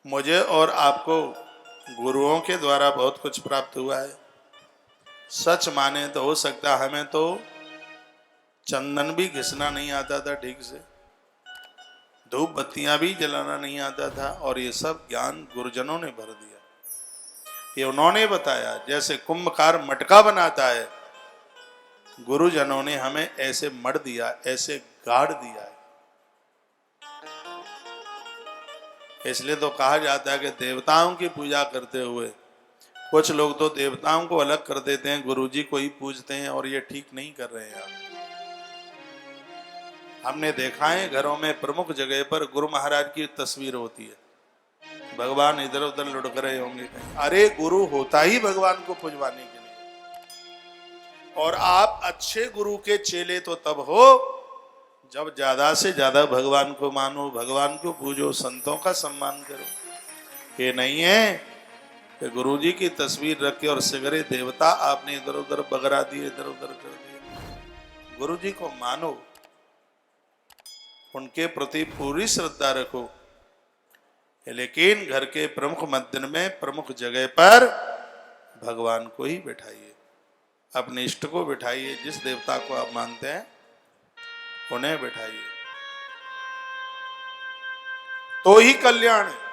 मुझे और आपको गुरुओं के द्वारा बहुत कुछ प्राप्त हुआ है। सच माने तो हो सकता हमें तो चंदन भी घिसना नहीं आता था ठीक से, धूप बत्तियां भी जलाना नहीं आता था, और ये सब ज्ञान गुरुजनों ने भर दिया। ये उन्होंने बताया। जैसे कुंभकार मटका बनाता है, गुरुजनों ने हमें ऐसे मढ़ दिया, ऐसे गाड़ दिया है। इसलिए तो कहा जाता है कि देवताओं की पूजा करते हुए कुछ लोग तो देवताओं को अलग कर देते हैं, गुरुजी को ही पूजते हैं, और ये ठीक नहीं कर रहे हैं आप। हमने देखा है घरों में प्रमुख जगह पर गुरु महाराज की तस्वीर होती है, भगवान इधर उधर लुढ़क रहे होंगे कहीं। अरे गुरु होता ही भगवान को पूजवाने के लिए, और आप अच्छे गुरु के चेले तो तब हो जब ज्यादा से ज्यादा भगवान को मानो, भगवान को पूजो, संतों का सम्मान करो। ये नहीं है कि गुरुजी की तस्वीर रख के और सिगरे देवता आपने इधर उधर बगरा दिए, इधर उधर कर दिए। गुरुजी को मानो, उनके प्रति पूरी श्रद्धा रखो, लेकिन घर के प्रमुख मंदिर में प्रमुख जगह पर भगवान को ही बिठाइए, अपने इष्ट को बिठाइए, जिस देवता को आप मानते हैं उन्हें बिठाइए, तो ही कल्याण है।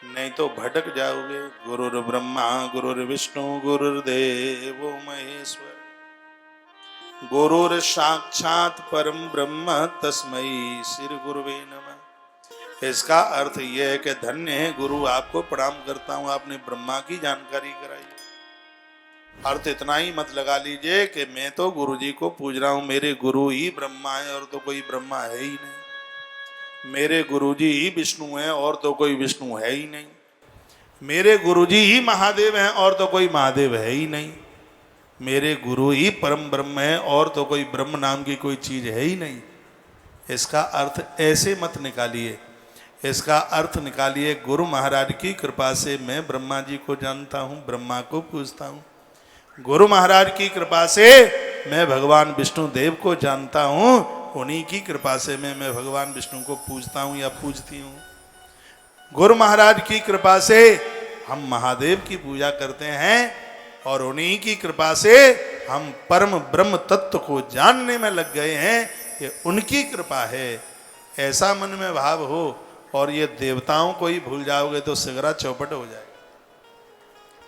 नहीं तो भटक जाओगे। गुरुर् ब्रह्मा गुरुर्विष्णु गुरुर्देवो महेश्वर, गुरुर् साक्षात परम ब्रह्म तस्मै श्री गुरुवे नमः। इसका अर्थ यह है कि धन्य है गुरु, आपको प्रणाम करता हूं, आपने ब्रह्मा की जानकारी कराई। अर्थ इतना ही मत लगा लीजिए कि मैं तो गुरुजी को पूज रहा हूं, मेरे गुरु ही ब्रह्मा है और तो कोई ब्रह्मा है ही नहीं। मेरे गुरुजी ही विष्णु है और तो कोई विष्णु है ही नहीं। मेरे गुरुजी ही महादेव हैं और तो कोई महादेव है ही नहीं। मेरे गुरु ही परम ब्रह्म है और तो कोई ब्रह्म नाम की कोई चीज है ही नहीं। इसका अर्थ ऐसे मत निकालिए। इसका अर्थ निकालिए, गुरु महाराज की कृपा से मैं ब्रह्मा जी को जानता हूँ, ब्रह्मा को पूजता हूँ। गुरु महाराज की कृपा से मैं भगवान विष्णु देव को जानता हूँ, उन्हीं की कृपा से मैं भगवान विष्णु को पूजता हूँ या पूजती हूँ। गुरु महाराज की कृपा से हम महादेव की पूजा करते हैं, और उन्हीं की कृपा से हम परम ब्रह्म तत्व को जानने में लग गए हैं। ये उनकी कृपा है। ऐसा मन में भाव हो, और ये देवताओं को ही भूल जाओगे तो सिगरा चौपट हो जाएगा,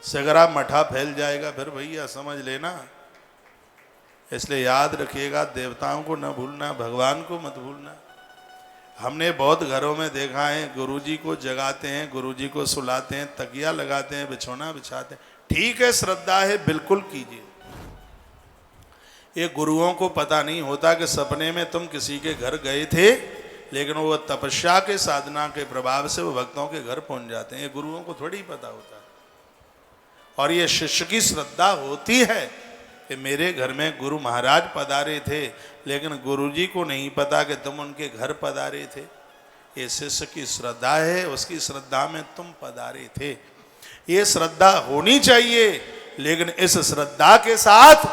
सिगरा मठा फैल जाएगा, फिर भैया समझ लेना। इसलिए याद रखिएगा, देवताओं को न भूलना, भगवान को मत भूलना। हमने बहुत घरों में देखा है, गुरुजी को जगाते हैं, गुरुजी को सुलाते हैं, तकिया लगाते हैं, बिछौना बिछाते हैं। ठीक है, श्रद्धा है, बिल्कुल कीजिए। ये गुरुओं को पता नहीं होता कि सपने में तुम किसी के घर गए थे, लेकिन वो तपस्या के साधना के प्रभाव से वो भक्तों के घर पहुंच जाते हैं। ये गुरुओं को थोड़ी पता होता है। और ये शिष्य की श्रद्धा होती है कि मेरे घर में गुरु महाराज पधारे थे, लेकिन गुरुजी को नहीं पता कि तुम उनके घर पधारे थे। ये शिष्य की श्रद्धा है, उसकी श्रद्धा में तुम पधारे थे। ये श्रद्धा होनी चाहिए, लेकिन इस श्रद्धा के साथ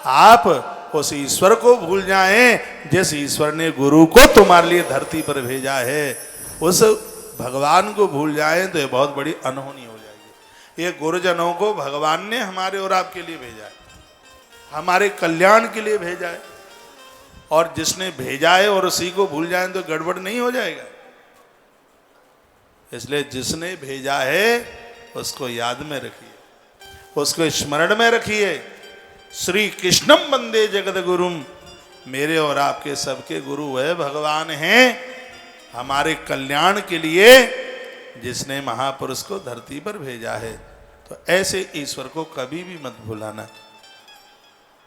आप उस ईश्वर को भूल जाएं जिस ईश्वर ने गुरु को तुम्हारे लिए धरती पर भेजा है। उस भगवान को भूल जाएं तो ये बहुत बड़ी अनहोनी हो जाएगी। ये गुरुजनों को भगवान ने हमारे और आपके लिए भेजा है, हमारे कल्याण के लिए भेजा है, और जिसने भेजा है और उसी को भूल जाएं तो गड़बड़ नहीं हो जाएगा। इसलिए जिसने भेजा है उसको याद में रखिए, उसको स्मरण में रखिए। श्री कृष्णम वंदे जगत गुरुम, मेरे और आपके सबके गुरु है भगवान हैं, हमारे कल्याण के लिए जिसने महापुरुष को धरती पर भेजा है। तो ऐसे ईश्वर को कभी भी मत भुलाना।